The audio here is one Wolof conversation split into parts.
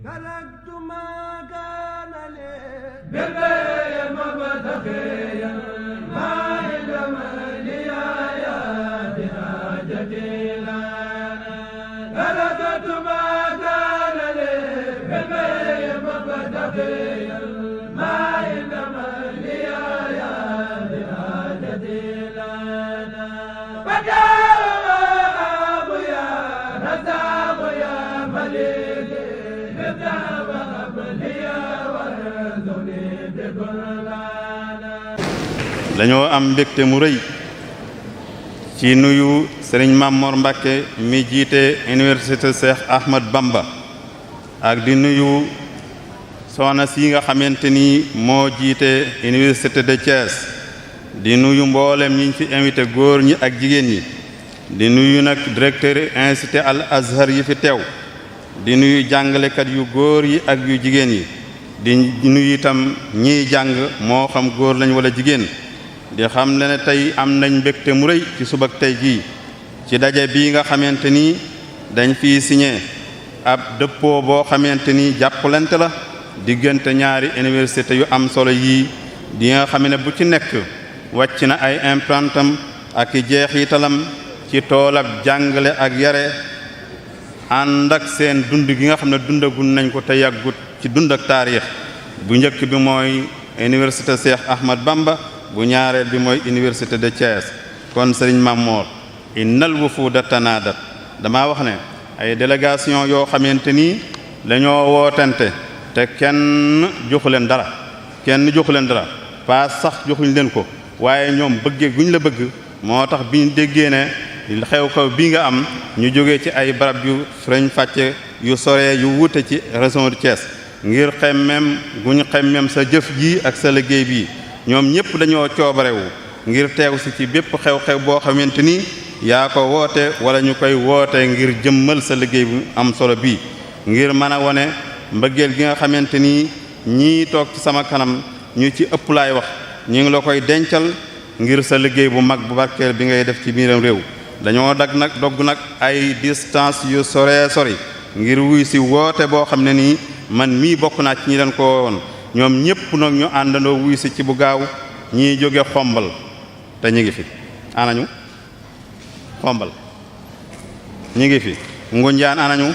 تركت ما كان لي بالبيع مبتغيا ما علم لي آيات حاجتي لنا تركت ما كان لي بالبيع مبتغيا ما علم لي آيات حاجتي لنا فجاء يا رزاق يا مليك dañoo am mbégte mu rëy ci nuyu sëriñ Mamor Mbacke mi jiite université Cheikh Ahmad Bamba ak di nuyu soxna si nga xamante ni moo jiite université de Thiès di nuyu mboolem ñi ñu fi invité góor ñi ak jigéen ñi di nuyu nag directeur institut Al Azhar yi fi teew di nuyu jàngalekat yu góor yi ak yu jigéen yi di nuyu itam ñiy jàng moo xam góor lañ wala jigéen di xam le ne tey am nañ mbégte mu rëy ci subak tey jii ci daje bii nga xamante ni dañ fiy signé ab dëppoo boo xamante ni jàppalante la diggante ñaari université yu am solo yii di nga xam ne bu ci nekk wàcc na ay implantam ak i jeexitalam ci toolab jàngale ak yare ànd ak seen dund gi nga xam ne dundagun nañ ko te yàggut ci dund ak taarix bu njëkk bi mooy université Cheikh Ahmad Bamba bu ñaareel bi mooy université de Thiès kon sëriñ Mamor innal wufuda tanaadat dama wax ne ay délégation yoo xamante ni dañoo wootante te kenn joxu leen dara pas sax joxuñ leen ko waaye ñoom bëggee guñ la bëgg moo tax biñ déggee ne xew-xew bii nga am ñu jógee ci ay barab yu freñ fàcce yu sore yu wuute ci région de Thiès ngir xemmem guñ xemmem sa jëf ji ak sa liggéey bi ñoom ñëpp dañoo coobarewu ngir teew si ci bépp xew-xew boo xamante ni yaa ko woote wala ñu koy woote ngir jëmmal sa liggéey bu am solo bii ngir mën a wone mbëggeel gi nga xamante ni ñii toog ci sama kanam ñu ci ëpp laay wax ñu ngi la koy dencal ngir sa liggéey bu mag bu barkeel bi ngay def ci biiram réew dañoo dogg nag ay distance yu sori ngir wuy si woote boo xam ne nii man mii bokk naa ci ñi leen ko woon ñoom ñëpp nag ñu àndandoo wuy si ci bu gaaw ñii jóge xombal te ñu ngi fi anañu xombal ñi ngi fi ngunjaan anañu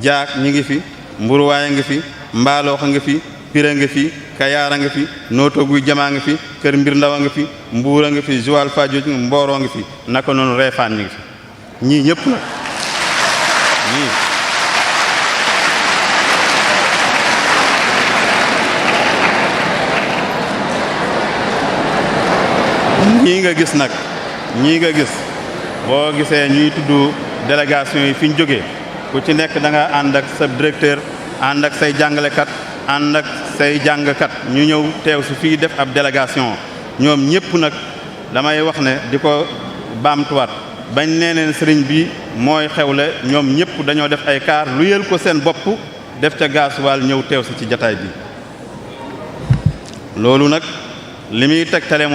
jaak ñi ngi fi mburuwaay ngi fi mbaalooxa ngi fi pira ngi fi kayaara ngi fi nooto guy jamaa ngi fi kër mbir ndawa ngi fi mbuura ngi fi Joal Fadiouth mbooroo ngi fi naka noonu reefaan ñi ngi fi ñii ñëpp nag ñii nga gis boo gisee ñuy tudd délégation yi fi ñu jógee ku ci nekk da nga ànd ak sa directeur ànd ak say jàngalekat ànd ak say jàngkat ñu ñëw teew si fii def ab délégation ñoom ñëpp nag damay wax ne di ko baamtuwaat bañ neeneen sëriñ bi mooy xewle ñoom ñëpp dañoo def ay kaar lu yël ko seen bopp def ca gaasuwaal ñëw teew si ci jataay bi loolu nag li muy tegtale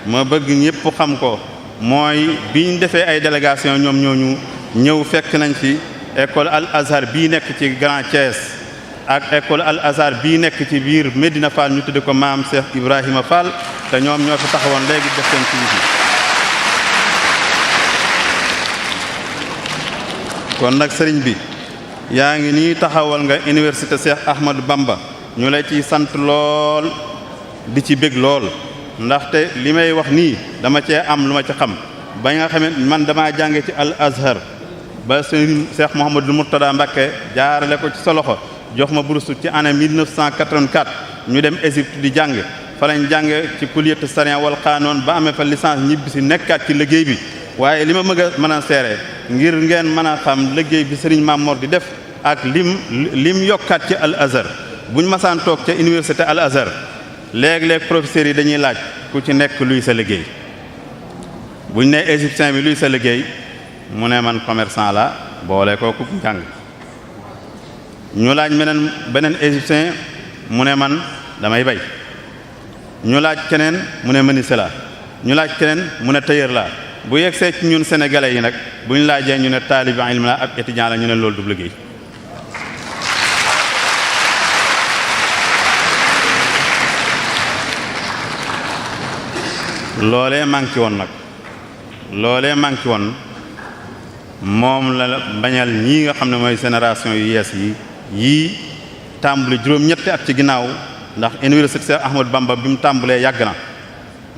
ma bëgg ñëpp xam ko mooy biñ defee ay délégation ñoom ñooñu ñëw fekk nañ fi école Al Azhar bii nekk ci Grand Thiès ak école Al Azhar bii nekk ci biir Medina Fall ñu tudde ko maam Cheikh Ibrahima Fall te ñoom ñoo fi taxawoon léegi def seen ci kon nag sëriñ bi yaa ngi nii taxawal nga université Cheikh Ahmadou Bamba ñu lay ciy sant lool di ci bég lool ndaxte li may wax nii dama cee am lu ma ci xam ba nga xam ne man damaa jànge ci Al Azhar ba sëriñ Cheikh Mouhamadou Mourtada Mbacké jaarale ko ci sa loxo jox ma bourse ci année 1984 ñu dem Égypte di jàng fa lañ jànge ci kulliyatu sariya wal qaanuun ba amee fa licence ñibbi si nekkaat ci liggéey bi waaye li ma mën a seere ngir ngeen mën a xam liggéey bi sëriñ Mamor di def ak lim yokkaat ci Al Azhar buñ masaan toog ca université Al Azhar léeg-léeg professeurs yi dañuy laaj ku ci nekk luy sa liggéey buñ ne égyptien bi luy sa liggéey mu ne man commerçant la boole kooku njàng ñu laaj beneen égyptien mu ne man damay bay ñu laaj keneen mu ne menuisier la ñu laaj keneen mu ne tailleur la bu yegsee ci ñun sénégalais yi nag buñ laajee ñu ne taalibe ilm la ab étudiant la ñu ne loolu du liggéey loolee manqué woon nag loolee manqué woon moom la bañal ñii nga xam ne mooy génération yu yees yii tàmbali juróom-ñetti at ci ginnaaw ndax université Cheikh Ahmadou Bamba bi mu tàmbalee yàgg na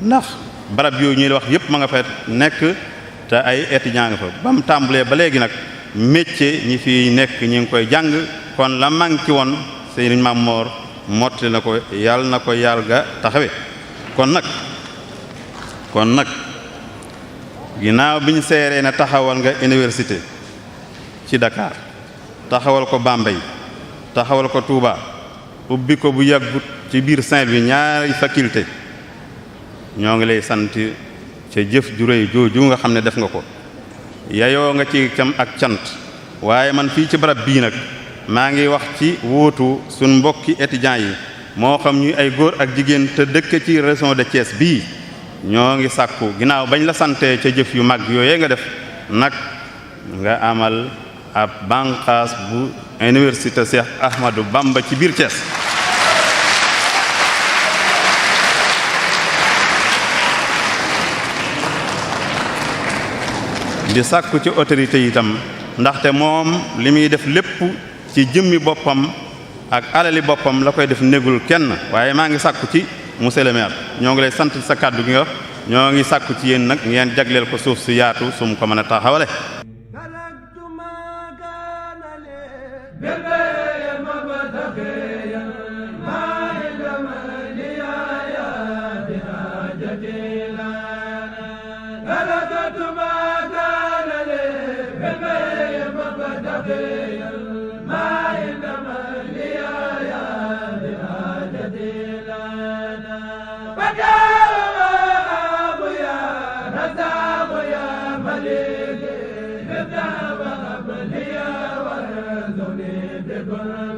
ndax barab yooyu ñuy wax yëpp ma nga fa nekk te ay étudiants nga fa ba mu tàmbalee ba léegi nag métier ñi fi nekk ñi ngi koy jàng kon la manqué woon Sëriñ Maam Mor mottali na ko yàlla na ko yàlla ga taxawe kon nag ginnaaw bi ñu seeree ne taxawal nga université ci Dakar taxawal ko Bambey taxawal ko Touba ubbi ko bu yàggut ci biir Saint-Louis ñaari faculté ñoo ngi lay sant ca jëf ju réy jooju nga xam ne def nga ko yayoo nga ci cam ak cant waaye man fii ci barab bii nag maa ngi wax ci wóotu suñ mbokki étudiants yi moo xam ñuy ay góor ak jigéen te dëkk ci région de Thiès bii ñoo ngi sàkku ginnaaw bañ la santee ca jëf yu mag yooyee nga def nag nga amal ab banqaas bu université Cheikh Ahmadou Bamba ci biir Thiès di sàkku ci autorité yi itam ndaxte moom li muy def lépp ci jëmmi boppam ak alali boppam la koy def négul kenn waaye maa ngi sàkku ci monsieur le maire ñoo ngi lay sant sa kàddu gi nga ñoo ngi sàkku ci yéen nag ngeen jagleel ko suuf si yaatu su mu ko mën a taxawale Bye.